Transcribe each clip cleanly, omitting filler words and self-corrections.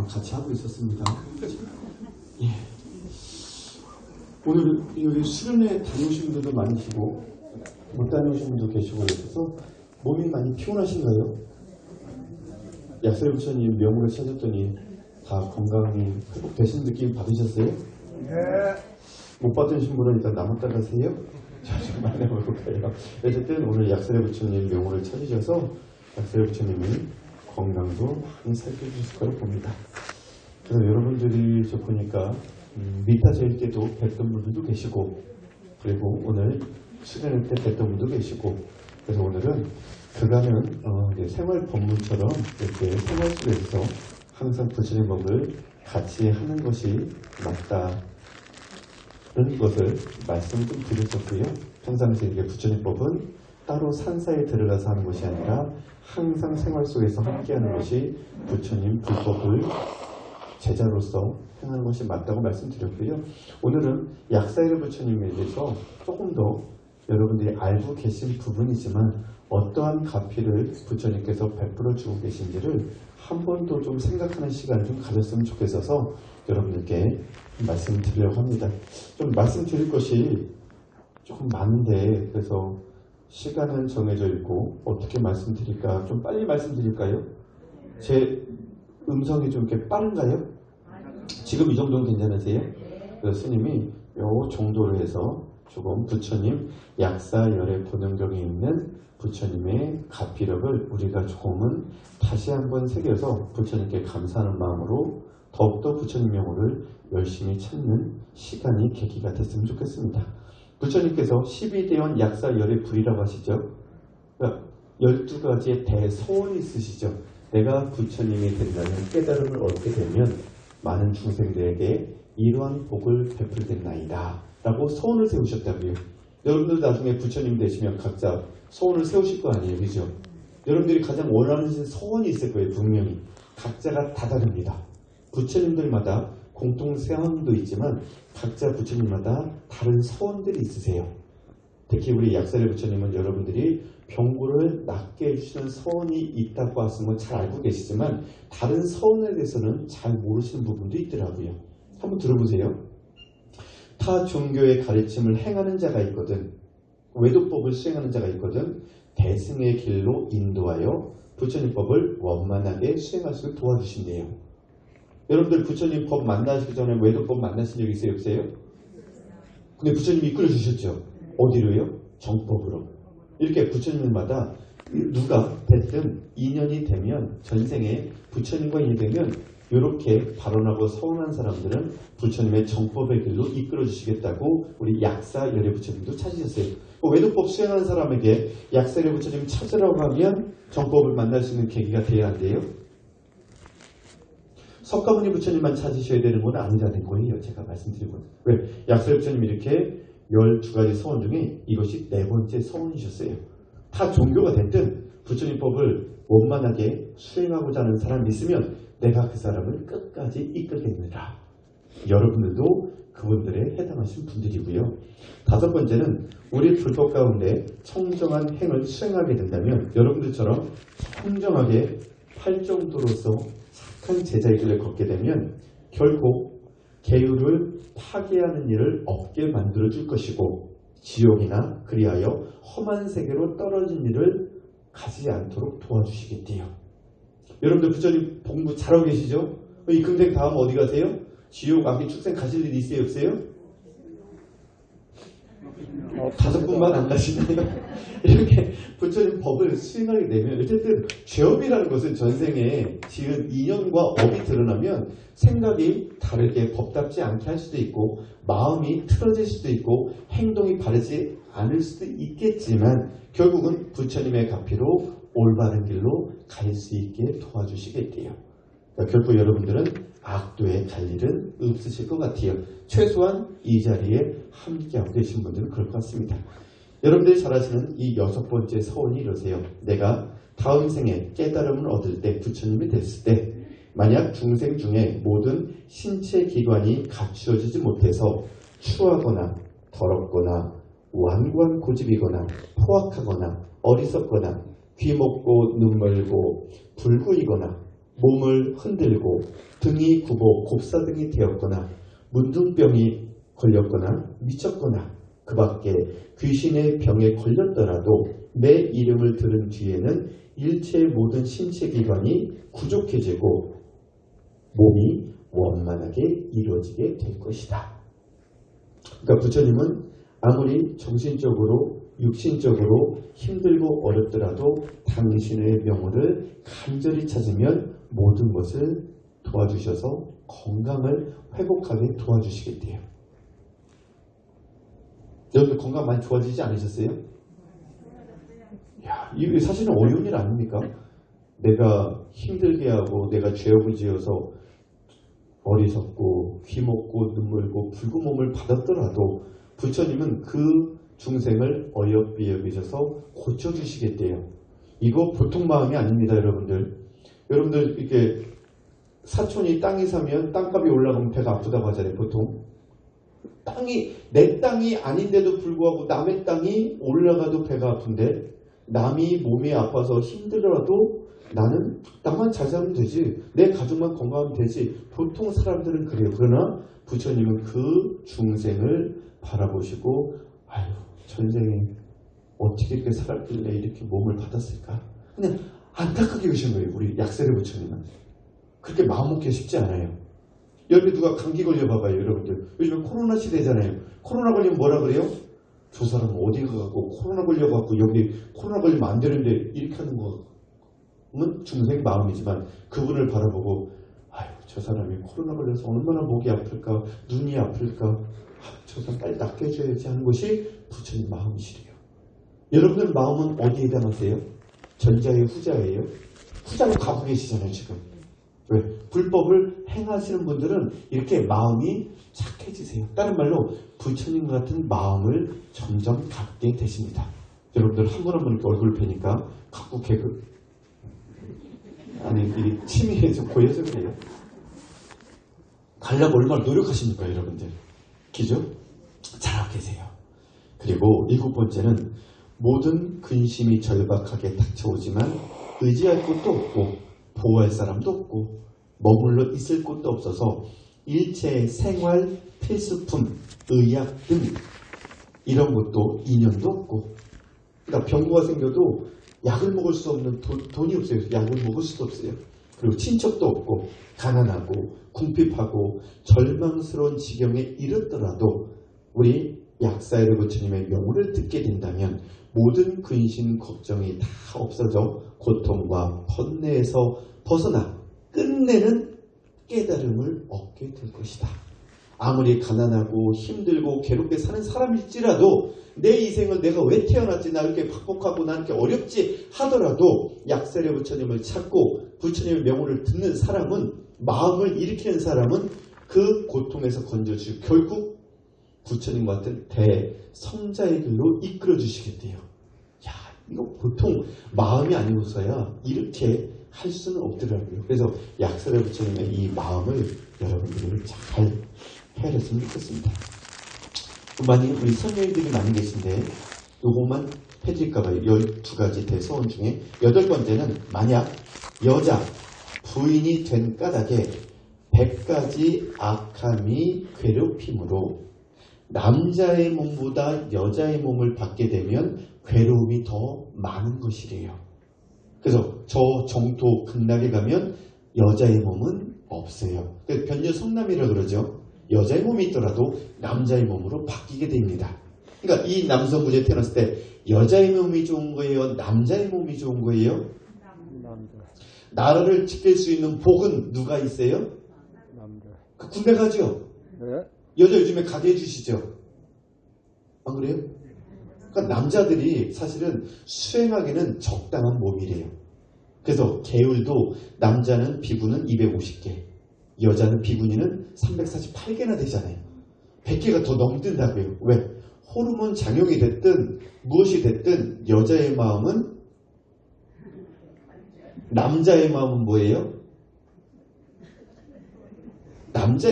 같이 하고 있었습니다. 예. 오늘 여기 수련회 다녀오신 분들도 많으시고 못 다녀오신 분도 계시고 그래서 몸이 많이 피곤하신가요? 약사의 부처님 명으로 찾았더니 다 건강이 회복되신 느낌 받으셨어요? 네. 못 받으신 분은 일단 남았다 가세요. 자, 좀 만나볼까요? 어쨌든 오늘 약사의 부처님 명으로 찾으셔서 약사의 부처님이 건강도 많이 살펴주실 거라고 봅니다. 그래서 여러분들이 저 보니까 미타제일 때도 뵀던 분들도 계시고 그리고 오늘 수련회 때 뵀던 분도 계시고 그래서 오늘은 그간은 생활 법문처럼 이렇게 생활 속에서 항상 부처님 법을 같이 하는 것이 맞다는 것을 말씀을 좀 드렸었고요. 평상시에 이게 부처님 법은 따로 산사에 들어가서 하는 것이 아니라 항상 생활 속에서 함께하는 것이 부처님 불법을 제자로서 행하는 것이 맞다고 말씀드렸고요. 오늘은 약사의 부처님에 대해서 조금 더 여러분들이 알고 계신 부분이지만 어떠한 가피를 부처님께서 베풀어 주고 계신지를 한 번 더 좀 생각하는 시간을 좀 가졌으면 좋겠어서 여러분들께 말씀드리려고 합니다. 좀 말씀드릴 것이 조금 많은데 그래서 시간은 정해져 있고 어떻게 말씀드릴까 좀 빨리 말씀드릴까요? 제 음성이 좀 이렇게 빠른가요? 지금 이 정도는 괜찮으세요? 그래서 스님이 요 정도로 해서 조금 부처님 약사열의 본영경에 있는 부처님의 가피력을 우리가 조금은 다시 한번 새겨서 부처님께 감사하는 마음으로 더욱더 부처님 명호를 열심히 찾는 시간이 계기가 됐으면 좋겠습니다. 부처님께서 12대원 약사열의 불이라고 하시죠. 그러니까 12가지의 대소원이 있으시죠. 내가 부처님이 된다는 깨달음을 얻게 되면 많은 중생들에게 이러한 복을 베풀겠나이다 라고 소원을 세우셨다고요. 여러분들 나중에 부처님 되시면 각자 소원을 세우실 거 아니에요. 그죠? 여러분들이 가장 원하는 소원이 있을 거예요. 분명히. 각자가 다 다릅니다. 부처님들마다 공통소원도 있지만 각자 부처님마다 다른 소원들이 있으세요. 특히 우리 약사의 부처님은 여러분들이 병고를 낫게 해주시는 소원이 있다고 하시는 건 잘 알고 계시지만 다른 소원에 대해서는 잘 모르시는 부분도 있더라고요. 한번 들어보세요. 타 종교의 가르침을 행하는 자가 있거든. 외도법을 수행하는 자가 있거든. 대승의 길로 인도하여 부처님법을 원만하게 수행할 수 있도록 도와주신대요. 여러분들 부처님 법 만나시기 전에 외도법 만나신 적 있어요? 없어요? 근데 부처님이 이끌어 주셨죠. 어디로요? 정법으로. 이렇게 부처님마다 누가 됐든 인연이 되면 전생에 부처님과 인연이 되면 이렇게 발언하고 서운한 사람들은 부처님의 정법의 길로 이끌어 주시겠다고 우리 약사열의 부처님도 찾으셨어요. 외도법 수행하는 사람에게 약사열의 부처님 찾으라고 하면 정법을 만날 수 있는 계기가 돼야 한대요. 석가모니 부처님만 찾으셔야 되는 건 아니라는 거예요. 제가 말씀드리고. 왜? 약사열 부처님이 이렇게 12가지 소원 중에 이것이 4번째 소원이셨어요. 다 종교가 됐든 부처님 법을 원만하게 수행하고자 하는 사람이 있으면 내가 그 사람을 끝까지 이끌겠느라. 여러분들도 그분들에 해당하신 분들이고요. 5번째는 우리 불법 가운데 청정한 행을 수행하게 된다면 여러분들처럼 청정하게 팔정도로서 착한 제자의 길을 걷게 되면 결코 계율을 파괴하는 일을 없게 만들어 줄 것이고 지옥이나 그리하여 험한 세계로 떨어진 일을 가지 않도록 도와주시겠대요. 여러분들 부처님 공부 잘하고 계시죠? 이 금생 다음 어디 가세요? 지옥, 악의 축생 가실 일이 있어요? 없어요? 5분만 안 가시나요? 이렇게 부처님 법을 수행하게 되면 어쨌든 죄업이라는 것은 전생에 지은 인연과 업이 드러나면 생각이 다르게 법답지 않게 할 수도 있고 마음이 틀어질 수도 있고 행동이 바르지 않을 수도 있겠지만 결국은 부처님의 가피로 올바른 길로 갈 수 있게 도와주시겠대요. 그러니까 결국 여러분들은 악도에 갈 일은 없으실 것 같아요. 최소한 이 자리에 함께하고 계신 분들은 그럴 것 같습니다. 여러분들이 잘 아시는 이 6번째 서원이 이러세요. 내가 다음 생에 깨달음을 얻을 때 부처님이 됐을 때 만약 중생 중에 모든 신체 기관이 갖추어지지 못해서 추하거나 더럽거나 완고한 고집이거나 포악하거나 어리석거나 귀먹고 눈멀고 불구이거나 몸을 흔들고 등이 굽어 곱사등이 되었거나 문둥병이 걸렸거나 미쳤거나 그 밖에 귀신의 병에 걸렸더라도 내 이름을 들은 뒤에는 일체의 모든 신체 기관이 구족해지고 몸이 원만하게 이루어지게 될 것이다. 그러니까 부처님은 아무리 정신적으로 육신적으로 힘들고 어렵더라도 당신의 명호를 간절히 찾으면 모든 것을 도와주셔서 건강을 회복하게 도와주시겠대요. 여러분들 건강 많이 좋아지지 않으셨어요? 야, 이게 사실은 어려운 일 아닙니까? 내가 힘들게 하고 내가 죄업을 지어서 어리석고 귀먹고 눈물고 붉은 몸을 받았더라도 부처님은 그 중생을 어여삐 여기셔서 고쳐주시겠대요. 이거 보통 마음이 아닙니다, 여러분들. 여러분들 이렇게 사촌이 땅이 사면 땅값이 올라가면 배가 아프다고 하잖아요, 보통. 내 땅이 아닌데도 불구하고 남의 땅이 올라가도 배가 아픈데 남이 몸이 아파서 힘들더라도 나는 나만 잘 살면 되지, 내 가족만 건강하면 되지. 보통 사람들은 그래요. 그러나 부처님은 그 중생을 바라보시고 아유 전생에 어떻게 이렇게 살았길래 이렇게 몸을 받았을까, 그냥 안타깝게 계신 거예요. 우리 약세례 부처님은 그렇게 마음먹기 쉽지 않아요. 여기 누가 감기 걸려봐봐요. 여러분들 요즘에 코로나 시대잖아요. 코로나 걸리면 뭐라 그래요? 저 사람은 어디 가고 코로나 걸려갖고 여기 코로나 걸리면 안 되는데 이렇게 하는 거는 중생 마음이지만 그분을 바라보고 아유 저 사람이 코로나 걸려서 얼마나 목이 아플까, 눈이 아플까, 저 사람 빨리 낫게 해줘야지 하는 것이 부처님 마음이시래요. 여러분들 마음은 어디에 담으세요? 전자예요, 후자예요? 후자로 가고 계시잖아요 지금. 왜? 불법을 행하시는 분들은 이렇게 마음이 착해지세요. 다른 말로 부처님 같은 마음을 점점 갖게 되십니다. 여러분들 한 분 한 분 이렇게 얼굴 뵈니까 갖고 개그 아니 이 침이 좀 보여서 그래요. 가려고 얼마나 노력하십니까 여러분들. 기죠? 잘하고 계세요. 그리고 7번째는 모든 근심이 절박하게 닥쳐오지만 의지할 곳도 없고 보호할 사람도 없고 머물러 있을 곳도 없어서 일체의 생활 필수품, 의약 등 이런 것도 인연도 없고, 그러니까 병고가 생겨도 약을 먹을 수 없는 돈이 없어요. 약을 먹을 수도 없어요. 그리고 친척도 없고 가난하고 궁핍하고 절망스러운 지경에 이르더라도 우리 약사이르 부처님의 명호를 듣게 된다면 모든 근심 걱정이 다 없어져 고통과 번뇌에서 벗어나 끝내는 깨달음을 얻게 될 것이다. 아무리 가난하고 힘들고 괴롭게 사는 사람일지라도 내 인생을 내가 왜 태어났지, 나 이렇게 박복하고 나 이렇게 어렵지 하더라도 약세례 부처님을 찾고 부처님의 명호를 듣는 사람은, 마음을 일으키는 사람은 그 고통에서 건져주시고 결국 부처님 같은 대성자의 길로 이끌어 주시겠대요. 야, 이거 보통 마음이 아니고서야 이렇게 할 수는 없더라고요. 그래서 약세례 부처님의 이 마음을 여러분들이 잘 헤아렸으면 좋겠습니다. 많이 우리 선녀님들이 많이 계신데 요것만 해드릴까봐요. 12가지 대소원 중에 8번째는 만약 여자 부인이 된 까닭에 100가지 악함이 괴롭힘으로 남자의 몸보다 여자의 몸을 받게 되면 괴로움이 더 많은 것이래요. 그래서 저 정토 극락에 가면 여자의 몸은 없어요. 변녀 성남이라 그러죠. 여자의 몸이 있더라도 남자의 몸으로 바뀌게 됩니다. 그러니까 이 남성부제 태어났을 때 여자의 몸이 좋은 거예요? 남자의 몸이 좋은 거예요? 남자. 나라를 지킬 수 있는 복은 누가 있어요? 남자. 그 군대 가죠? 네. 여자 요즘에 가게 해주시죠? 안 그래요? 그러니까 남자들이 사실은 수행하기는 적당한 몸이래요. 그래서 계율도 남자는 비구는 250개, 여자는 비구니는 348개나 되잖아요. 100개가 더 넘든다고요. 왜? 호르몬 작용이 됐든 무엇이 됐든 여자의 마음은, 남자의 마음은 뭐예요?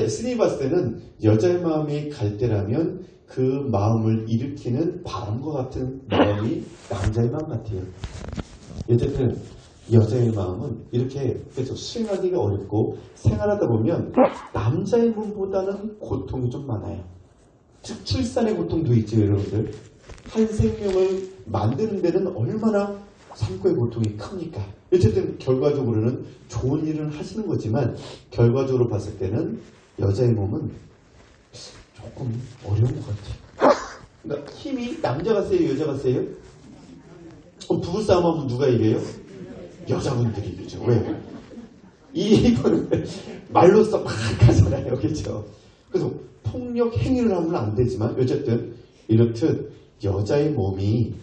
스님이 봤을 때는 여자의 마음이 갈 때라면 그 마음을 일으키는 바람과 같은 마음이 남자의 마음 같아요. 여자들은 여자의 마음은 이렇게 그래서 수행하기가 어렵고 생활하다 보면 남자의 몸보다는 고통이 좀 많아요. 즉 출산의 고통도 있죠, 여러분들. 한 생명을 만드는 데는 얼마나 삶고의 고통이 크니까. 어쨌든 결과적으로는 좋은 일을 하시는 거지만 결과적으로 봤을 때는 여자의 몸은 조금 어려운 것 같아요. 그러니까 힘이 남자가 세요, 여자가 세요? 부부싸움 하면 누가 이겨요? 여자분들이 이기죠. 왜? 이거는 말로써 막 하잖아요. 그렇죠? 그래서 폭력 행위를 하면 안 되지만 어쨌든 이렇듯 여자의 몸이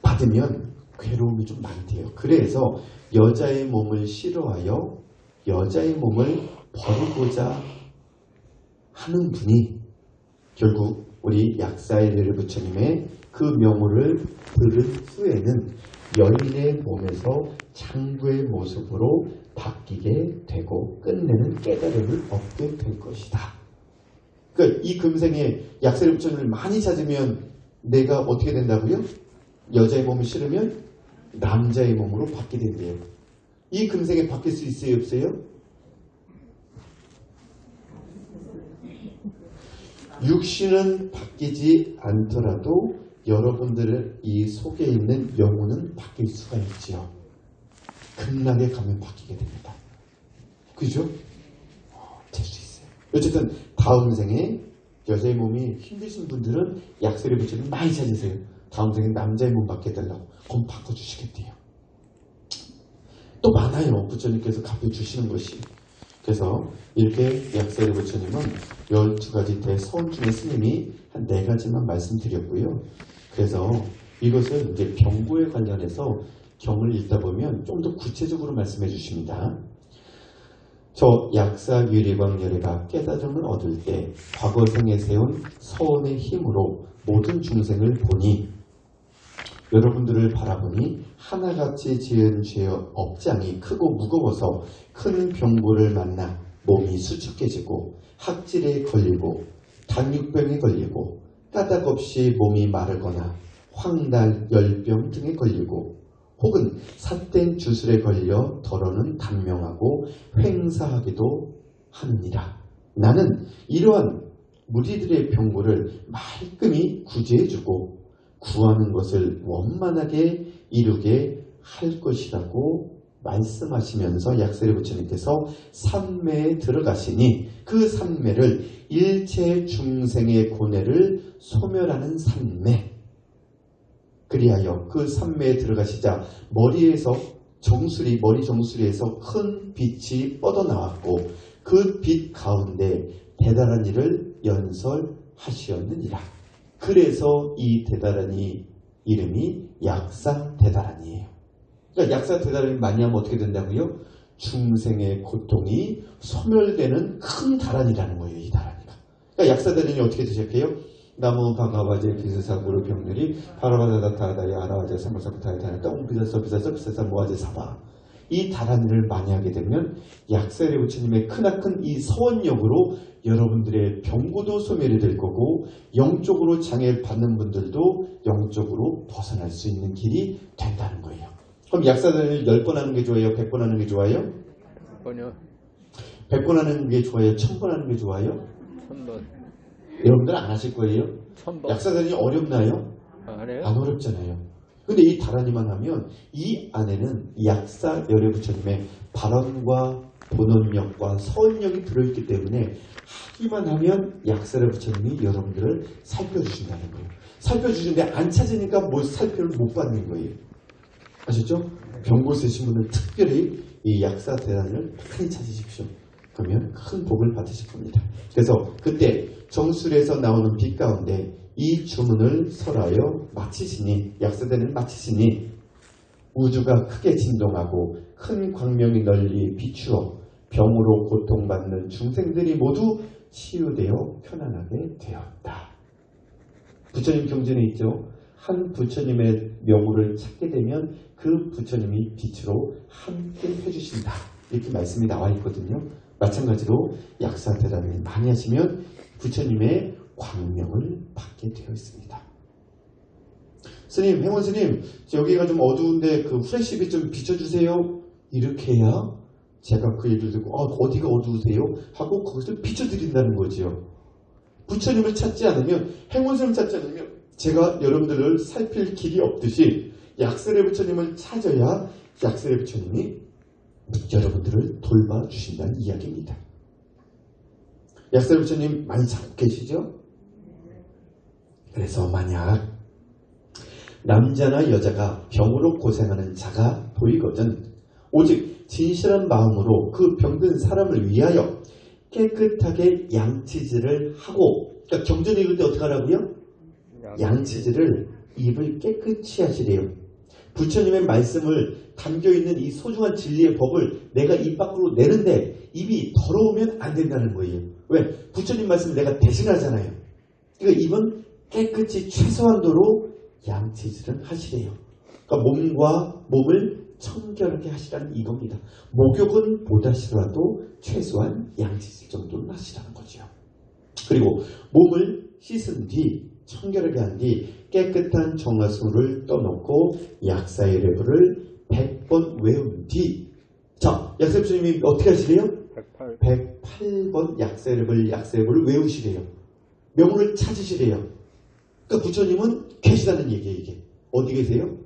받으면 괴로움이 좀 많대요. 그래서 여자의 몸을 싫어하여 여자의 몸을 버리고자 하는 분이 결국 우리 약사엘레르 부처님의 그 명호를 들은 후에는 여인의 몸에서 장부의 모습으로 바뀌게 되고 끝내는 깨달음을 얻게 될 것이다. 그러니까 이 금생에 약사엘레르 부처님을 많이 찾으면 내가 어떻게 된다고요? 여자의 몸을 싫으면 남자의 몸으로 바뀌게 된대요. 이 금생에 바뀔 수 있어요, 없어요? 육신은 바뀌지 않더라도 여러분들의 이 속에 있는 영혼은 바뀔 수가 있지요. 극락에 가면 바뀌게 됩니다. 그죠? 될 수 있어요. 어쨌든 다음 생에 여자의 몸이 힘드신 분들은 약사엘레르 부처님 많이 찾으세요. 다음 생에 남자의 몸 바뀌어달라고. 그럼 바꿔주시겠대요. 또 많아요. 부처님께서 갚아주시는 것이. 그래서 이렇게 약사엘레르 부처님은 12가지 대서원 중에 스님이 한 4가지만 말씀드렸고요. 그래서 이것은 이제 병고에 관련해서 경을 읽다 보면 좀 더 구체적으로 말씀해 주십니다. 저 약사 유리광열애가 깨달음을 얻을 때 과거생에 세운 서원의 힘으로 모든 중생을 보니 여러분들을 바라보니 하나같이 지은 죄의 업장이 크고 무거워서 큰 병고를 만나 몸이 수축해지고 학질에 걸리고 당육병에 걸리고 까닭없이 몸이 마르거나 황달, 열병 등에 걸리고 혹은 삿된 주술에 걸려 더러는 단명하고 횡사하기도 하느니라. 나는 이러한 무리들의 병고를 말끔히 구제해주고 구하는 것을 원만하게 이루게 할 것이라고 말씀하시면서 약사엘레르 부처님께서 삼매에 들어가시니 그 삼매를 일체 중생의 고뇌를 소멸하는 삼매, 그리하여 그 삼매에 들어가시자 머리에서 정수리, 머리 정수리에서 큰 빛이 뻗어나왔고 그 빛 가운데 대단한 일을 연설하시었느니라. 그래서 이 대단한이 이름이 약사대단한이에요. 그러니까 약사대단한이 많이 하면 어떻게 된다고요? 중생의 고통이 소멸되는 큰 다란이라는 거예요. 이 다란이가. 그러니까 약사대단이 어떻게 시작해요? 나무 바가바제 비스사구르 병렬이 파라바다다타다야 아라바제 삼바사부타야타야 똥비사서 모아제 사바. 이 다란이를 많이 하게 되면 약사엘레르 부처님의 크나큰 이 서원력으로 여러분들의 병고도 소멸이 될 거고 영적으로 장애를 받는 분들도 영적으로 벗어날 수 있는 길이 된다는 거예요. 그럼 약사단을 10번 하는 게 좋아요? 100번 하는 게 좋아요? 100번이요. 100번 하는 게 좋아요? 1000번 하는 게 좋아요? 1000번. 여러분들 안 하실 거예요? 1000번. 약사단이 어렵나요? 안 해요? 안 어렵잖아요. 근데 이 다란이만 하면 이 안에는 약사열애 부처님의 발언과 본원력과 서원력이 들어있기 때문에 하기만 하면 약사열애 부처님이 여러분들을 살펴주신다는 거예요. 살펴주시는데 안 찾으니까 뭐 살펴를 못 받는 거예요. 아셨죠? 병고 쓰신 분은 특별히 이 약사 대단을 많이 찾으십시오. 그러면 큰 복을 받으실 겁니다. 그래서 그때 정술에서 나오는 빛 가운데 이 주문을 설하여 마치시니, 약사대를 마치시니 우주가 크게 진동하고 큰 광명이 널리 비추어 병으로 고통받는 중생들이 모두 치유되어 편안하게 되었다. 부처님 경전에 있죠. 한 부처님의 명호를 찾게 되면 그 부처님이 빛으로 함께 해주신다. 이렇게 말씀이 나와 있거든요. 마찬가지로 약사대단을 많이 하시면 부처님의 광명을 받게 되어 있습니다. 스님, 행원 스님, 여기가 좀 어두운데 그 후레쉬빛 좀 비춰주세요. 이렇게 해야 제가 그 얘기를 듣고 어디가 어두우세요? 하고 그것을 비춰드린다는 거지요. 부처님을 찾지 않으면, 행원 스님을 찾지 않으면 제가 여러분들을 살필 길이 없듯이 약설의 부처님을 찾아야 약설의 부처님이 여러분들을 돌봐주신다는 이야기입니다. 약설의 부처님 많이 찾고 계시죠? 그래서 만약 남자나 여자가 병으로 고생하는 자가 보이거든 오직 진실한 마음으로 그 병든 사람을 위하여 깨끗하게 양치질을 하고, 그러니까 경전이 읽을 때 어떻게 하라고요? 양치질을 입을 깨끗이 하시래요. 부처님의 말씀을 담겨있는 이 소중한 진리의 법을 내가 입 밖으로 내는데 입이 더러우면 안 된다는 거예요. 왜? 부처님 말씀을 내가 대신하잖아요. 그러니까 입은 깨끗이 최소한도로 양치질은 하시래요. 그러니까 몸과 몸을 청결하게 하시라는 이겁니다. 목욕은 보다시라도 최소한 양치질 정도는 하시라는 거죠. 그리고 몸을 씻은 뒤 청결하게 한 뒤 깨끗한 정화수를 떠놓고 약사의 레브를 100번 외운 뒤, 자, 약사의 부처님이 어떻게 하시래요? 108번 약사의 레브를 외우시래요. 명호를 찾으시래요. 그러니까 부처님은 계시다는 얘기예요. 이게 어디 계세요?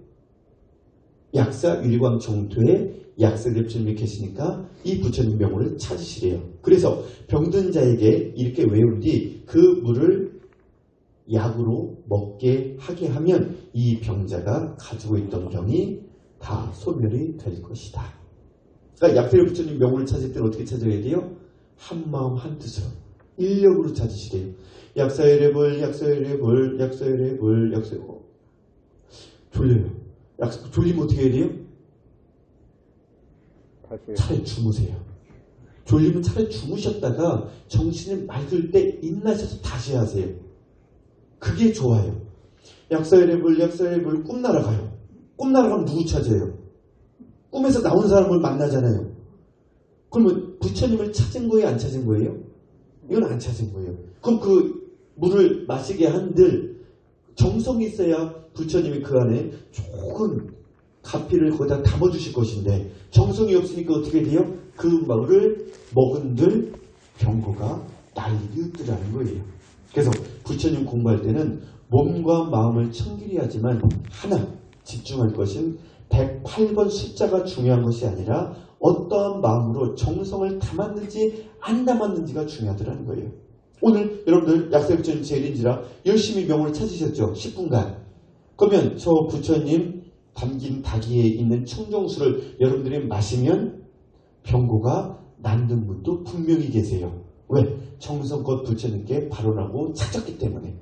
약사 유리광 정토에 약사의 부처님이 계시니까 이 부처님 명호를 찾으시래요. 그래서 병든 자에게 이렇게 외운 뒤 그 물을 약으로 먹게 하게 하면 이 병자가 가지고 있던 병이 다 소멸이 될 것이다. 그러니까 약사의 부처님 명호를 찾을 때는 어떻게 찾아야 돼요? 한마음 한뜻으로 인력으로 찾으시래요. 약사의 랩을 졸려요. 졸리면 어떻게 해야 돼요? 차라리 주무세요. 졸리면 차라리 주무셨다가 정신이 맑을 때 인나셔서 다시 하세요. 그게 좋아요. 약사의 랩을 꿈 날아가요. 꿈 날아가면 누구 찾아요? 꿈에서 나온 사람을 만나잖아요. 그러면 부처님을 찾은 거예요? 안 찾은 거예요? 이건 안 찾은 거예요. 그럼 그 물을 마시게 한들 정성이 있어야 부처님이 그 안에 조금 가피를 거기다 담아주실 것인데 정성이 없으니까 어떻게 돼요? 그 물을 먹은들 병고가 난리게 웃더라는 거예요. 그래서 부처님 공부할 때는 몸과 마음을 청결히 하지만 하나 집중할 것은 108번 숫자가 중요한 것이 아니라 어떠한 마음으로 정성을 담았는지 안 담았는지가 중요하더라는 거예요. 오늘 여러분들 약사의 부처님 제일인지라 열심히 명호를 찾으셨죠? 10분간. 그러면 저 부처님 담긴 닭이에 있는 청정수를 여러분들이 마시면 병고가 낫는 분도 분명히 계세요. 왜? 정성껏 부처님께 발언하고 찾았기 때문에.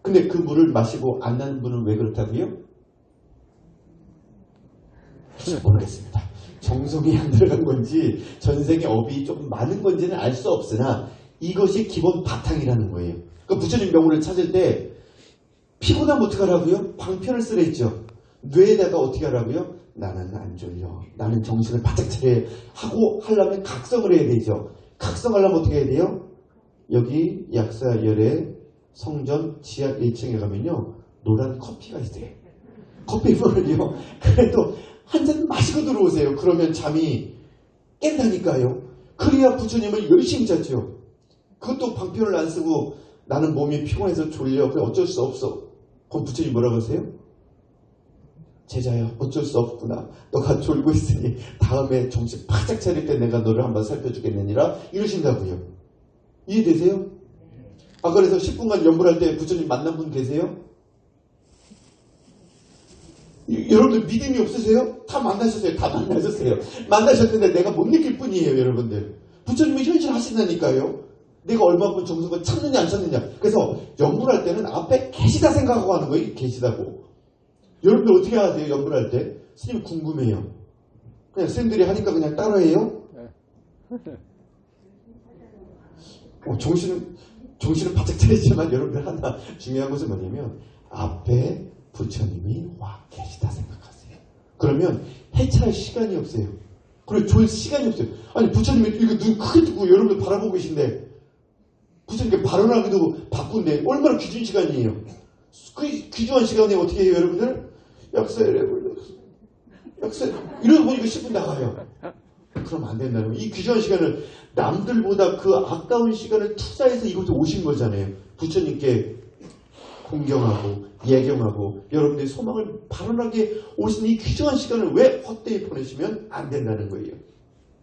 근데 그 물을 마시고 안 나는 분은 왜 그렇다고요? 모르겠습니다. 정성이 안 들어간 건지 전생의 업이 조금 많은 건지는 알 수 없으나 이것이 기본 바탕이라는 거예요. 그러니까 부처님 명호를 찾을 때 피곤하면 어떻게 하라고요? 방편을 쓰라 했죠. 뇌에다가 어떻게 하라고요? 나는 안 졸려. 나는 정신을 바짝 차려 하고 하려면 각성을 해야 되죠. 각성하려면 어떻게 해야 돼요? 여기 약사열의 성전 지하 1층에 가면요. 노란 커피가 있어요. 커피물을요. 그래도 한 잔 마시고 들어오세요. 그러면 잠이 깬다니까요. 그래야 부처님을 열심히 찾죠. 그것도 방편을 안 쓰고 나는 몸이 피곤해서 졸려. 그래 어쩔 수 없어. 그럼 부처님 뭐라고 하세요? 제자야 어쩔 수 없구나. 너가 졸고 있으니 다음에 정신 바짝 차릴 때 내가 너를 한번 살펴주겠느니라 이러신다고요. 이해되세요? 아 그래서 10분간 연불할 때 부처님 만난 분 계세요? 여러분들 믿음이 없으세요? 다 만나셨어요. 다 만나셨어요. 만나셨는데 내가 못 느낄 뿐이에요. 여러분들. 부처님은 현실하신다니까요. 내가 얼마큼 정성을 찾느냐 안 찾느냐. 그래서 연불할 때는 앞에 계시다 생각하고 하는 거예요. 계시다고. 여러분들 어떻게 하세요? 연불할 때? 스님 궁금해요. 그냥 스님들이 하니까 그냥 따라해요? 정신은 바짝 차리지만 여러분들 하나 중요한 것은 뭐냐면 앞에 부처님이 와 계시다 생각하세요. 그러면 해체할 시간이 없어요. 그리고 졸 시간이 없어요. 아니 부처님이 이거 눈 크게 뜨고 여러분들 바라보고 계신데 부처님께 발언하기도 바쁜데 얼마나 귀중 시간이에요. 그 귀중한 시간에 어떻게 해요, 여러분들? 약사를 이러다 보니까 10분 나가요. 그럼 안 된다는 거예요. 이 귀중한 시간을 남들보다 그 아까운 시간을 투자해서 이곳에 오신 거잖아요. 부처님께 공경하고 예경하고 여러분들의 소망을 발언하게 오신 이 귀중한 시간을 왜 헛되이 보내시면 안 된다는 거예요.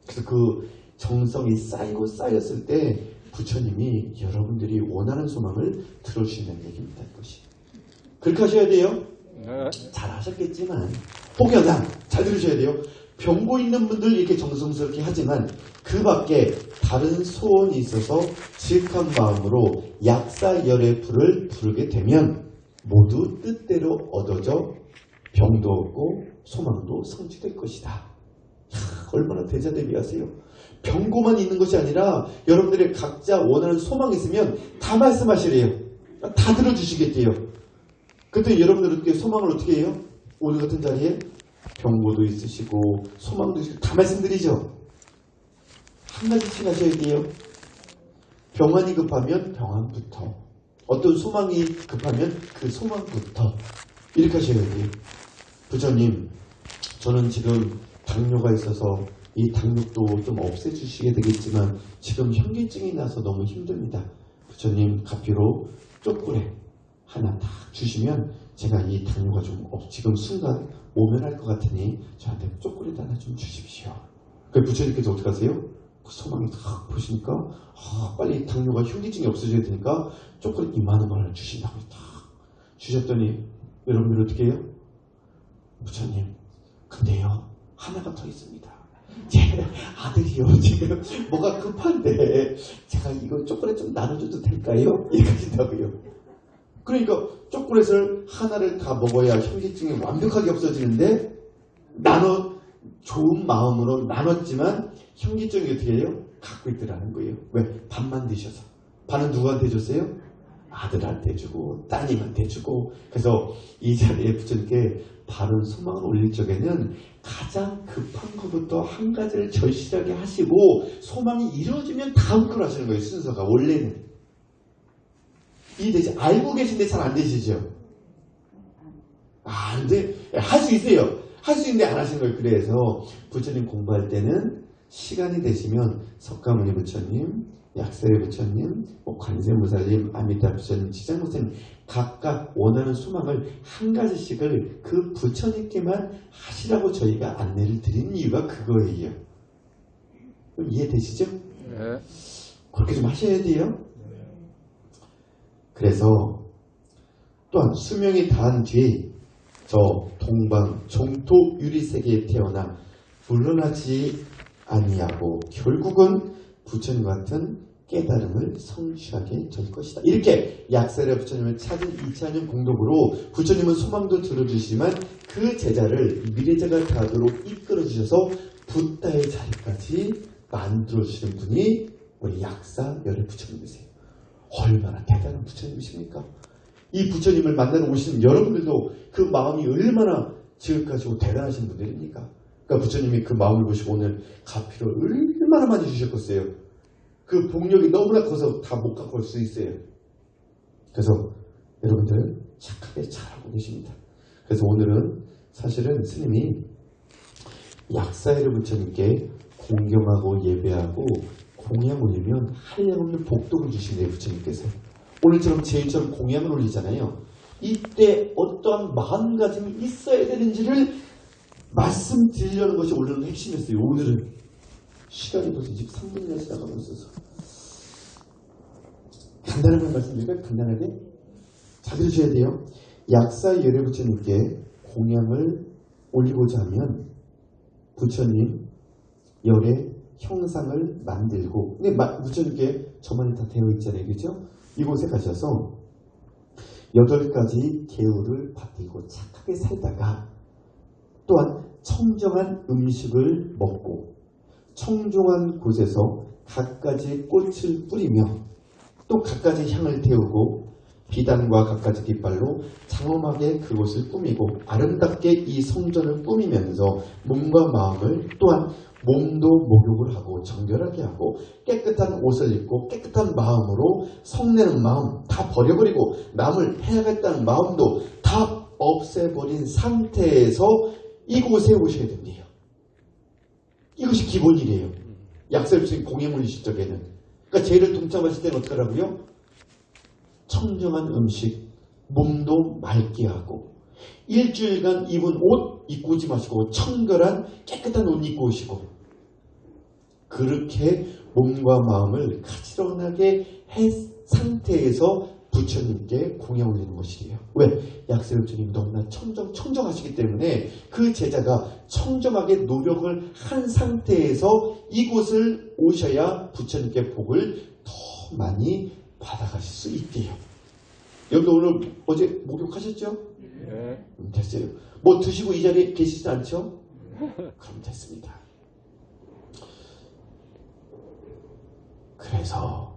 그래서 그 정성이 쌓이고 쌓였을 때 부처님이 여러분들이 원하는 소망을 들어주신다는 얘기입니다. 이것이. 그렇게 하셔야 돼요. 잘 하셨겠지만 혹여 잘 들으셔야 돼요. 병고 있는 분들 이렇게 정성스럽게 하지만 그 밖에 다른 소원이 있어서 지극한 마음으로 약사열의 불을 부르게 되면 모두 뜻대로 얻어져 병도 없고 소망도 성취될 것이다. 얼마나 대자대비하세요. 병고만 있는 것이 아니라 여러분들의 각자 원하는 소망이 있으면 다 말씀하시래요. 다 들어주시겠대요. 그때 여러분들 어떻게 소망을 어떻게 해요? 오늘 같은 자리에 병고도 있으시고 소망도 있으시고 다 말씀드리죠. 한 가지씩 하셔야 돼요. 병환이 급하면 병환부터, 어떤 소망이 급하면 그 소망부터 이렇게 하셔야 돼요. 부처님, 저는 지금 당뇨가 있어서 이 당뇨도 좀 없애주시게 되겠지만 지금 현기증이 나서 너무 힘듭니다. 부처님, 가피로 쪼꾸레 하나 딱 주시면 제가 이 당뇨가 좀 지금 순간 모면할 것 같으니 저한테 쪼꾸레 하나 좀 주십시오. 그 부처님께서 어떻게 하세요? 그 소망이 딱 보시니까 빨리 당뇨가 현기증이 없어져야 되니까 쪼꾸레 2만 원을 주신다고 딱 주셨더니 여러분들 어떻게 해요? 부처님, 근데요 하나가 더 있습니다. 제 아들이요 지금 뭐가 급한데 제가 이거 초콜릿 좀 나눠줘도 될까요? 이렇게 하신다고요. 그러니까 초콜릿을 하나를 다 먹어야 현기증이 완벽하게 없어지는데 좋은 마음으로 나눴지만 현기증이 어떻게 해요? 갖고 있더라는 거예요. 왜? 반만 드셔서. 반은 누구한테 줬어요? 아들한테 주고 따님한테 주고. 그래서 이 자리에 부처님께 바른 소망을 올릴 적에는 가장 급한 것부터 한 가지를 절실하게 하시고 소망이 이루어지면 다음 걸 하시는 거예요. 순서가 원래는. 이해되지? 알고 계신데 잘 안 되시죠? 안 돼. 할 수 있어요. 할 수 있는데 안 하시는 거예요. 그래서 부처님 공부할 때는 시간이 되시면 석가모니 부처님, 약사의 부처님, 관세무사님, 아미타 부처님, 지장부처님 각각 원하는 소망을 한 가지씩을 그 부처님께만 하시라고 저희가 안내를 드리는 이유가 그거예요. 그럼 이해되시죠? 네. 그렇게 좀 하셔야 돼요. 그래서 또한 수명이 다한 뒤 저 동방 정토 유리세계에 태어나 물러나지 아니하고 결국은 부처님 같은 깨달음을 성취하게 될 것이다. 이렇게 약사의 부처님을 찾은 2차년 공덕으로 부처님은 소망도 들어주시지만 그 제자를 미래자가 되도록 이끌어주셔서 붓다의 자리까지 만들어주시는 분이 우리 약사 열의 부처님이세요. 얼마나 대단한 부처님이십니까? 이 부처님을 만나러 오시는 여러분들도 그 마음이 얼마나 지극하시고 대단하신 분들입니까? 그러니까 부처님이 그 마음을 보시고 오늘 가피를 얼마나 많이 주셨겠어요. 그 복력이 너무나 커서 다 못 갖고 올 수 있어요. 그래서 여러분들 착하게 잘하고 계십니다. 그래서 오늘은 사실은 스님이 약사의 부처님께 공경하고 예배하고 공양 올리면 한량없는 복덕을 주신대요. 부처님께서. 오늘처럼 제일처럼 공양을 올리잖아요. 이때 어떠한 마음가짐이 있어야 되는지를 말씀드리려는 것이 오늘은 핵심이었어요. 오늘은 시간이 벌써 23분이나 지나가고 있어서 간단하게 말씀드릴까요? 간단하게? 잘 들으셔야 돼요. 약사 열의 부처님께 공양을 올리고자 하면 부처님 열의 형상을 만들고, 근데 부처님께 저만이 다 되어 있잖아요. 그죠? 이곳에 가셔서 8가지 계율을 받들고 착하게 살다가 또한 청정한 음식을 먹고 청정한 곳에서 갖가지 꽃을 뿌리며 또 갖가지 향을 태우고 비단과 갖가지 깃발로 장엄하게 그곳을 꾸미고 아름답게 이 성전을 꾸미면서 몸과 마음을 또한 몸도 목욕을 하고 정결하게 하고 깨끗한 옷을 입고 깨끗한 마음으로 성내는 마음 다 버려버리고 남을 해야겠다는 마음도 다 없애버린 상태에서 이곳에 오셔야 된대요. 이것이 기본이래요. 약세부처님 공예물리실 적에는. 그러니까 죄를 동참하실 때는 어떻게 하라고요? 청정한 음식, 몸도 맑게 하고 일주일간 입은 옷 입고 오지 마시고 청결한 깨끗한 옷 입고 오시고 그렇게 몸과 마음을 가지런하게 한 상태에서 부처님께 공양 올리는 것이에요. 왜? 약세부처님이 너무나 청정하시기 때문에 그 제자가 청정하게 노력을 한 상태에서 이곳을 오셔야 부처님께 복을 더 많이 받아가실 수 있대요. 여러분 오늘 어제 목욕하셨죠? 네. 됐어요. 뭐 드시고 이 자리에 계시지 않죠? 그럼 됐습니다. 그래서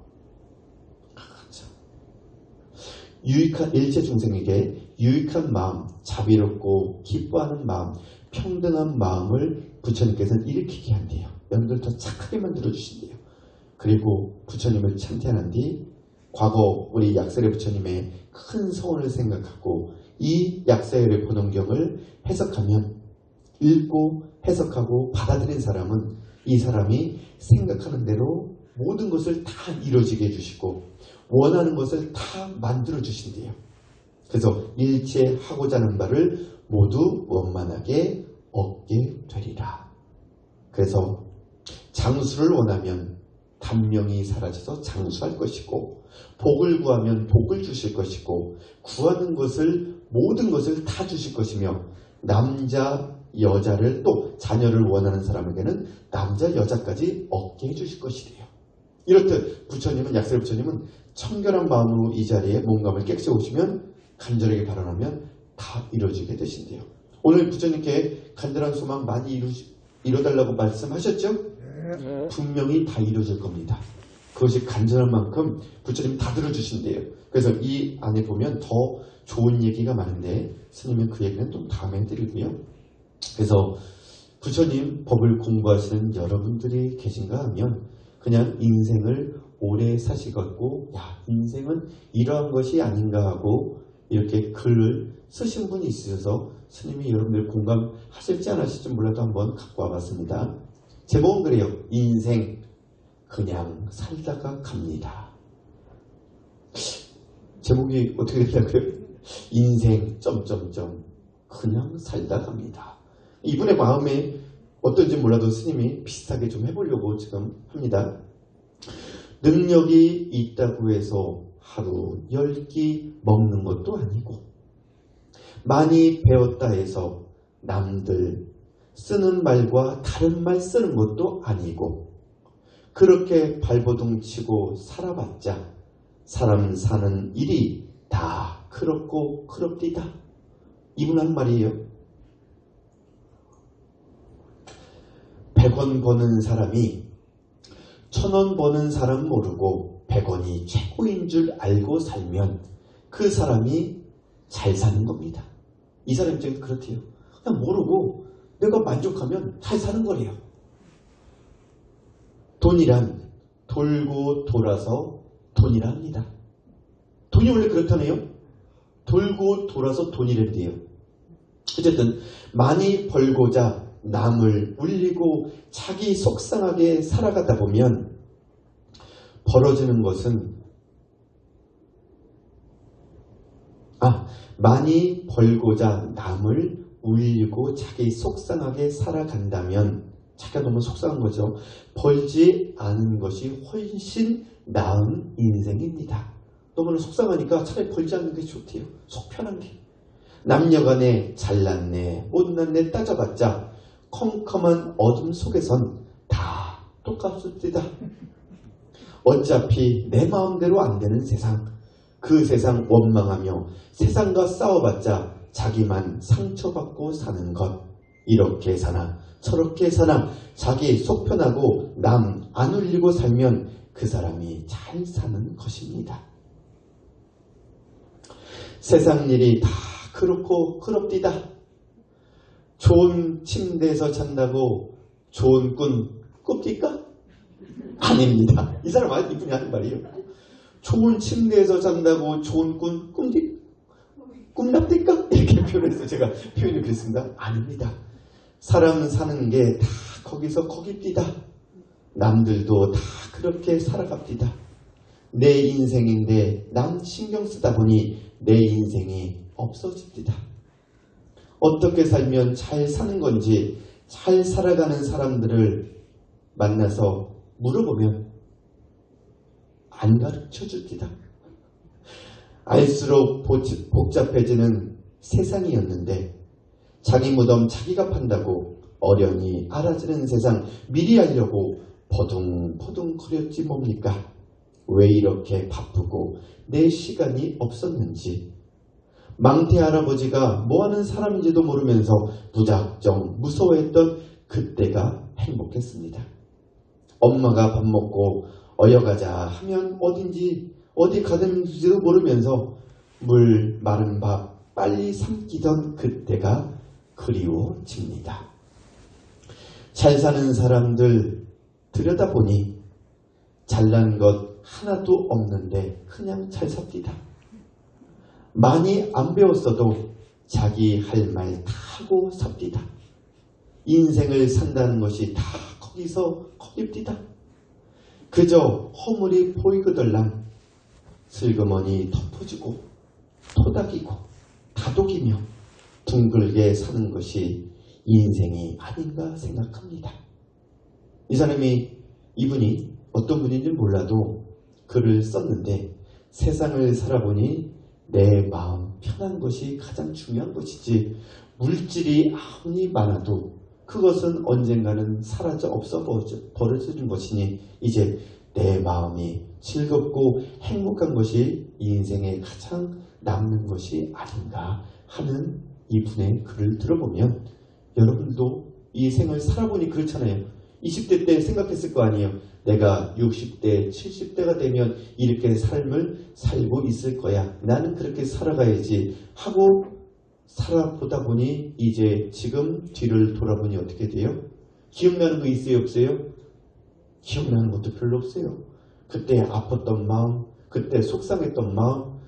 유익한 일체 중생에게 유익한 마음, 자비롭고 기뻐하는 마음, 평등한 마음을 부처님께서는 일으키게 한대요. 여러분들 더 착하게 만들어 주신대요. 그리고 부처님을 참견한 뒤 과거 우리 약세례 부처님의 큰 서원을 생각하고 이 약세례 본원경을 해석하면 읽고 해석하고 받아들인 사람은 이 사람이 생각하는 대로 모든 것을 다 이루어지게 해주시고 원하는 것을 다 만들어 주신대요. 그래서 일체 하고자 하는 바를 모두 원만하게 얻게 되리라. 그래서 장수를 원하면 단명이 사라져서 장수할 것이고 복을 구하면 복을 주실 것이고 구하는 것을 모든 것을 다 주실 것이며 남자 여자를 또 자녀를 원하는 사람에게는 남자 여자까지 얻게 해주실 것이래요. 이렇듯 부처님은 약세 부처님은 청결한 마음으로 이 자리에 몸감을 깨끗이 오시면 간절하게 발언하면 다 이루어지게 되신대요. 오늘 부처님께 간절한 소망 많이 이뤄달라고 말씀하셨죠? 네. 분명히 다 이루어질 겁니다. 그것이 간절한 만큼 부처님 다 들어주신대요. 그래서 이 안에 보면 더 좋은 얘기가 많은데 스님은 그 얘기는 좀 다음에 해드리고요. 그래서 부처님 법을 공부하시는 여러분들이 계신가 하면 그냥 인생을 오래 사시갖고 야 인생은 이러한 것이 아닌가 하고 이렇게 글을 쓰신 분이 있으셔서 스님이 여러분들 공감하실지 안 하실지 몰라도 한번 갖고 와봤습니다. 제목은 그래요. 인생 그냥 살다가 갑니다. 제목이 어떻게 되냐고요? 인생 점점점 그냥 살다 갑니다. 이분의 마음에 어떤지 몰라도 스님이 비슷하게 좀 해보려고 지금 합니다. 능력이 있다고 해서 하루 10끼 먹는 것도 아니고 많이 배웠다 해서 남들 쓰는 말과 다른 말 쓰는 것도 아니고 그렇게 발버둥 치고 살아봤자 사람 사는 일이 다 그렇고 그럽디다. 이분 한 말이에요. 100원 버는 사람이 1000원 버는 사람 모르고 100원이 최고인 줄 알고 살면 그 사람이 잘 사는 겁니다. 이 사람 입장에서 그렇대요. 그냥 모르고 내가 만족하면 잘 사는 거래요. 돈이란 돌고 돌아서 돈이라 합니다. 돈이 원래 그렇다네요. 돌고 돌아서 돈이란대요. 어쨌든 많이 벌고자 남을 울리고 자기 속상하게 살아가다 보면 벌어지는 것은 많이 벌고자 남을 울리고 자기 속상하게 살아간다면 자기가 너무 속상한 거죠. 벌지 않은 것이 훨씬 나은 인생입니다. 너무나 속상하니까 차라리 벌지 않는 게 좋대요. 속 편한 게. 남녀간에 잘났네 못났네 따져봤자 컴컴한 어둠 속에선 다 똑같습니다. 어차피 내 마음대로 안 되는 세상, 그 세상 원망하며 세상과 싸워봤자 자기만 상처받고 사는 것. 이렇게 사나 저렇게 사나 자기 속 편하고 남 안 울리고 살면 그 사람이 잘 사는 것입니다. 세상 일이 다 그렇고 그럽디다. 좋은 침대에서 잔다고 좋은 꿈 꿉니까? 아닙니다. 이 사람 아주 이분이 하는 말이에요. 좋은 침대에서 잔다고 좋은 꿈 꿈납니까? 이렇게 표현해서 제가 표현을 그랬습니다. 아닙니다. 사람 사는 게 다 거기서 거깁니다. 남들도 다 그렇게 살아갑니다. 내 인생인데 남 신경 쓰다 보니 내 인생이 없어집니다. 어떻게 살면 잘 사는 건지 잘 살아가는 사람들을 만나서 물어보면 안 가르쳐 줍니다. 알수록 복잡해지는 세상이었는데 자기 무덤 자기가 판다고 어련히 알아지는 세상 미리 알려고 버둥버둥 거렸지 뭡니까? 왜 이렇게 바쁘고 내 시간이 없었는지. 망태 할아버지가 뭐하는 사람인지도 모르면서 무작정 무서워했던 그때가 행복했습니다. 엄마가 밥 먹고 어여가자 하면 어디 가든지도 모르면서 물 마른 밥 빨리 삼키던 그때가 그리워집니다. 잘 사는 사람들 들여다보니 잘난 것 하나도 없는데 그냥 잘 삽니다. 많이 안 배웠어도 자기 할 말 다 하고 삽니다. 인생을 산다는 것이 다 거기서 거깁니다. 그저 허물이 보이거들랑 슬그머니 덮어주고 토닥이고 다독이며 둥글게 사는 것이 인생이 아닌가 생각합니다. 이 사람이 이분이 어떤 분인지 몰라도 글을 썼는데 세상을 살아보니 내 마음 편한 것이 가장 중요한 것이지 물질이 아무리 많아도 그것은 언젠가는 사라져 없어 버려지는 것이니 이제 내 마음이 즐겁고 행복한 것이 인생에 가장 남는 것이 아닌가 하는 이분의 글을 들어보면 여러분도 이 생을 살아보니 그렇잖아요. 20대 때 생각했을 거 아니에요. 내가 60대, 70대가 되면 이렇게 삶을 살고 있을 거야. 나는 그렇게 살아가야지 하고 살아보다 보니 이제 지금 뒤를 돌아보니 어떻게 돼요? 기억나는 거 있어요? 없어요? 기억나는 것도 별로 없어요. 그때 아팠던 마음, 그때 속상했던 마음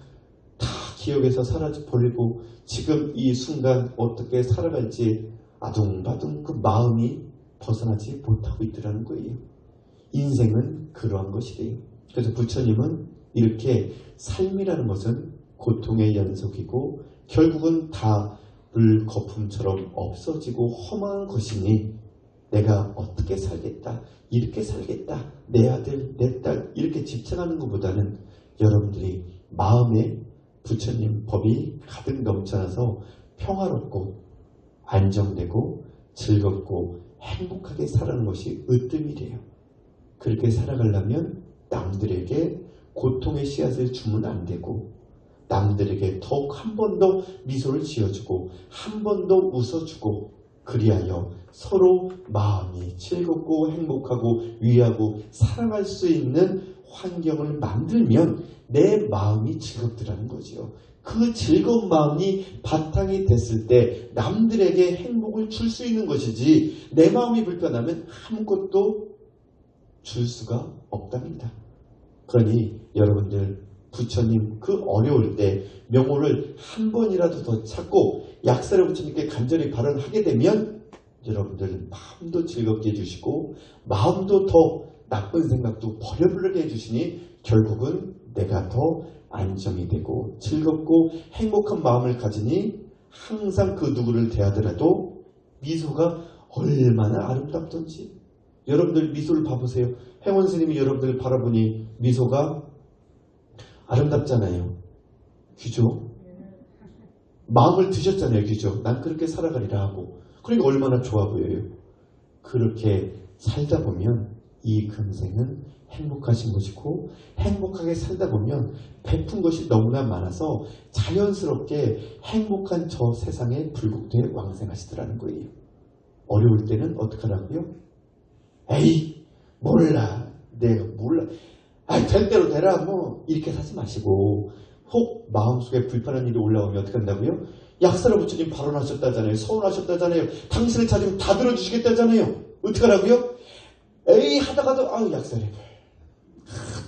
다 기억에서 사라져버리고 지금 이 순간 어떻게 살아갈지 아둥바둥 그 마음이 벗어나지 못하고 있더라는 거예요. 인생은 그러한 것이래요. 그래서 부처님은 이렇게 삶이라는 것은 고통의 연속이고 결국은 다 물거품처럼 없어지고 험한 것이니 내가 어떻게 살겠다, 이렇게 살겠다, 내 아들, 내 딸 이렇게 집착하는 것보다는 여러분들이 마음에 부처님 법이 가득 넘쳐나서 평화롭고 안정되고 즐겁고 행복하게 살아가는 것이 으뜸이래요. 그렇게 살아가려면 남들에게 고통의 씨앗을 주면 안 되고 남들에게 더욱 한 번 더 미소를 지어주고 한 번 더 웃어주고 그리하여 서로 마음이 즐겁고 행복하고 위하고 사랑할 수 있는 환경을 만들면 내 마음이 즐겁더라는 거죠. 그 즐거운 마음이 바탕이 됐을 때 남들에게 행복을 줄 수 있는 것이지 내 마음이 불편하면 아무것도 줄 수가 없답니다. 그러니 여러분들 부처님 그 어려울 때 명호를 한 번이라도 더 찾고 약사를 부처님께 간절히 발언하게 되면 여러분들 마음도 즐겁게 해주시고 마음도 더 나쁜 생각도 버려버리게 해주시니 결국은 내가 더 안정이 되고 즐겁고 행복한 마음을 가지니 항상 그 누구를 대하더라도 미소가 얼마나 아름답던지 여러분들 미소를 봐보세요. 행원 스님이 여러분들 바라보니 미소가 아름답잖아요. 그죠? 마음을 드셨잖아요. 그죠? 난 그렇게 살아가리라 하고 그러니까 얼마나 좋아 보여요. 그렇게 살다 보면 이 금생은 행복하신 것이고 행복하게 살다 보면 베푼 것이 너무나 많아서 자연스럽게 행복한 저 세상에 불국토에 왕생하시더라는 거예요. 어려울 때는 어떡하라고요? 에이 몰라 내가 몰라 될 대로 되라 뭐 이렇게 하지 마시고 혹 마음속에 불편한 일이 올라오면 어떻게 한다고요? 약사라 부처님 발언하셨다잖아요. 서운하셨다잖아요. 당신의 자리면 다 들어주시겠다잖아요. 어떻게 하라고요? 에이 하다가도 아유 약사랩을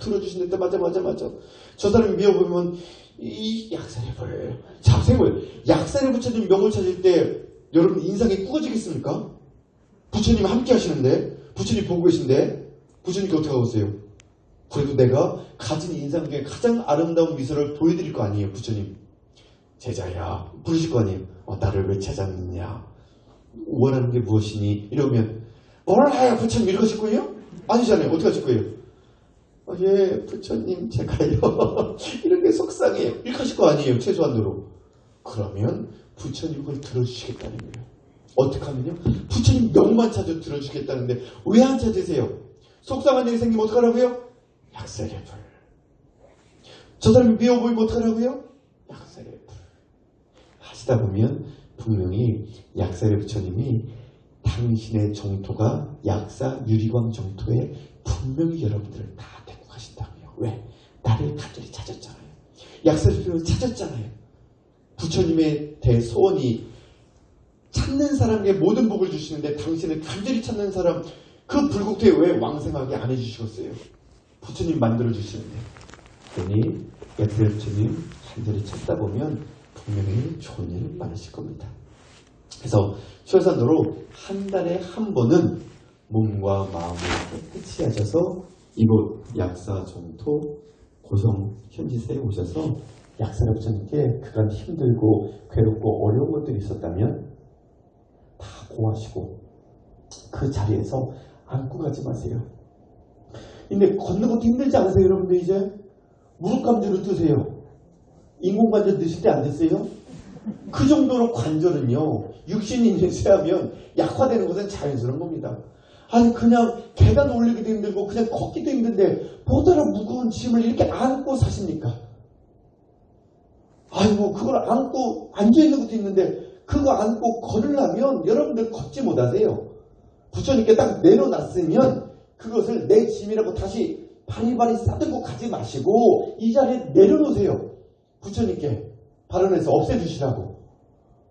들어주시는데 맞아. 저 사람이 미워보면 이 약사랩을 자 생각해요. 약사랩 부처님 명을 찾을 때 여러분 인상이 꾸어지겠습니까? 부처님 함께 하시는데 부처님 보고 계신데 부처님께 어떻게 하고 있어요? 그래도 내가 가진 인상 중에 가장 아름다운 미소를 보여드릴 거 아니에요. 부처님 제자야 부르실 거 아니에요. 나를 왜 찾았느냐 원하는 게 무엇이니 이러면 뭐라요 부처님 이렇게 하실 거예요? 아니잖아요. 어떻게 하실 거예요? 예 부처님 제가요 이런 게 속상해요 이렇게 하실 거 아니에요. 최소한도로. 그러면 부처님 그걸 들어주시겠다는 거예요. 어떻게 하면요? 부처님 명만 찾아 들어주겠다는데 왜 안 찾으세요? 속상한 일이 생기면 어떡하라고요? 약사랩을. 저 사람이 미워 보이면 어떡하라고요? 약사랩을. 하시다 보면 분명히 약사랩 부처님이 당신의 정토가 약사 유리광 정토에 분명히 여러분들을 다 데리고 가신다고요. 왜? 나를 간절히 찾았잖아요. 약사랩을 찾았잖아요. 부처님의 대소원이 찾는 사람에게 모든 복을 주시는데 당신을 간절히 찾는 사람 그 불국토에 왜 왕생하게 안 해주시겠어요? 부처님 만들어주시는데. 그러니 약사랩 부처님 간절히 찾다 보면 분명히 좋은 일 많으실 겁니다. 그래서 최소한으로 한 달에 한 번은 몸과 마음을 깨끗이 하셔서 이곳 약사 정토 고성 현지세에 오셔서 약사랩 부처님께 그간 힘들고 괴롭고 어려운 것들이 있었다면 다 고하시고 그 자리에서 안고 가지 마세요. 근데 걷는 것도 힘들지 않으세요? 여러분들 이제 무릎 관절을 드세요. 인공관절 드실 때 안 됐어요? 그 정도로 관절은요 육신이 쇠하면 약화되는 것은 자연스러운 겁니다. 아니 그냥 계단 올리기도 힘들고 그냥 걷기도 힘든데 보다라 무거운 짐을 이렇게 안고 사십니까? 아이고 그걸 안고 앉아있는 것도 있는데 그거 안고 걸으려면 여러분들 걷지 못하세요. 부처님께 딱 내려놨으면 그것을 내 짐이라고 다시 바리바리 싸들고 가지 마시고 이 자리에 내려놓으세요. 부처님께 발언해서 없애주시라고.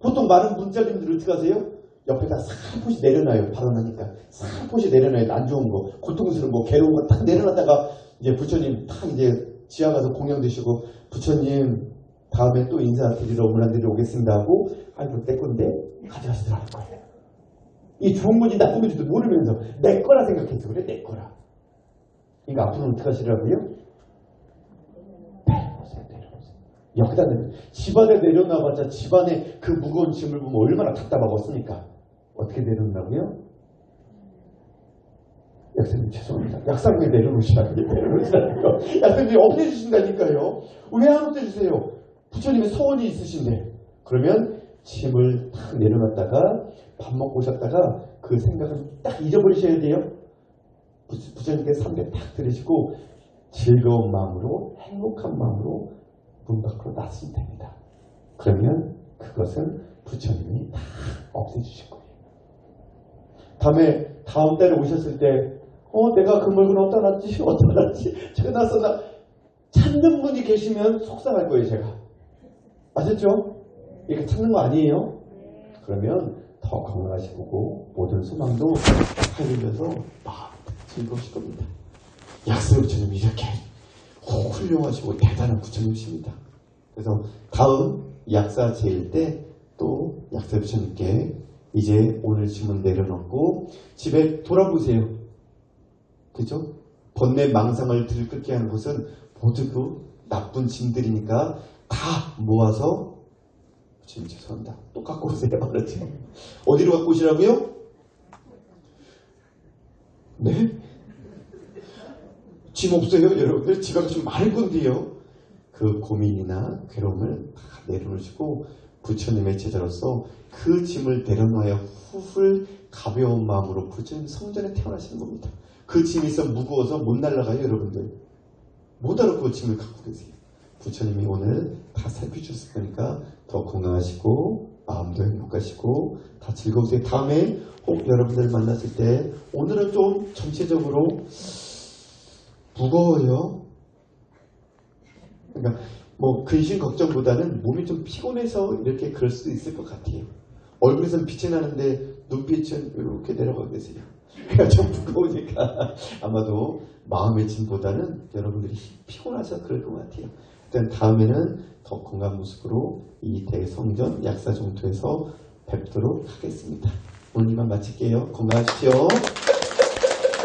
보통 많은 문자님들 어떻게 하세요? 옆에다 살포시 내려놔요. 발언하니까 살포시 내려놔요. 안 좋은 거 고통스러운 거 괴로운 거 딱 내려놨다가 이제 부처님 딱 이제 지하 가서 공양 드시고 부처님 다음에 또 인사드리러 오물란드리러 오겠습니다 하고 아이고 내 건데 가져가시더라는 거예요. 이 좋은 건지 나쁜 건지도 모르면서 내 거라 생각해서 그래 내 거라. 그러니까 앞으로는 어떻게 하시라고요? 내려놓으세요. 여기다 집안에 내려놔봤자 집안에 그 무거운 짐을 보면 얼마나 답답하겠습니까? 어떻게 내려놓나고요? 약사님 죄송합니다. 약사님에 내려놓으시라는 거. 약사님이 없애주신다니까요. 왜 안 없애주세요? 부처님의 서원이 있으신데. 그러면 짐을 탁 내려놨다가 밥 먹고 오셨다가 그 생각을 딱 잊어버리셔야 돼요. 부처님께 삼배 딱 들으시고 즐거운 마음으로 행복한 마음으로 문 밖으로 나서시면 됩니다. 그러면 그것은 부처님이 다 없애주실 거예요. 다음 달에 오셨을 때 내가 그 물건 어디다 놨지? 제가 놨었나? 찾는 분이 계시면 속상할 거예요. 제가. 아셨죠? 이렇게 찾는 거 아니에요? 그러면 더 건강하시고 모든 소망도 하늘려서 마음 즐거우실 겁니다. 약사랩 부처님 이렇게 훌륭하시고 대단한 부처님이십니다. 그래서 다음 약사 제일 때 또 약사랩 부처님께 이제 오늘 짐은 내려놓고 집에 돌아보세요. 그죠? 번뇌 망상을 들끓게 하는 것은 모두 그 나쁜 짐들이니까 다 모아서 부처님 죄송합니다. 또 갖고 오세요. 그렇지? 어디로 갖고 오시라고요? 네? 짐 없어요? 여러분들 지갑이 좀 많을 건데요. 그 고민이나 괴로움을 다 내려놓으시고 부처님의 제자로서 그 짐을 내려놔야 훌훌 가벼운 마음으로 부처님 성전에 태어나시는 겁니다. 그 짐이 있어 무거워서 못 날아가요. 여러분들 못 알아 그 짐을 갖고 계세요. 부처님이 오늘 다 살펴주실 거니까 더 건강하시고 마음도 행복하시고 다 즐거우세요. 다음에 혹 여러분들 만났을 때 오늘은 좀 전체적으로 무거워요. 그러니까 뭐 근심 걱정보다는 몸이 좀 피곤해서 이렇게 그럴 수도 있을 것 같아요. 얼굴에서는 빛이 나는데 눈빛은 이렇게 내려가고 계세요. 그러니까 좀 무거우니까 아마도 마음의 짐보다는 여러분들이 피곤하셔서 그럴 것 같아요. 일단 다음에는 더 건강한 모습으로 이 대성전 약사정토에서 뵙도록 하겠습니다. 오늘 이만 마칠게요. 건강하십시오.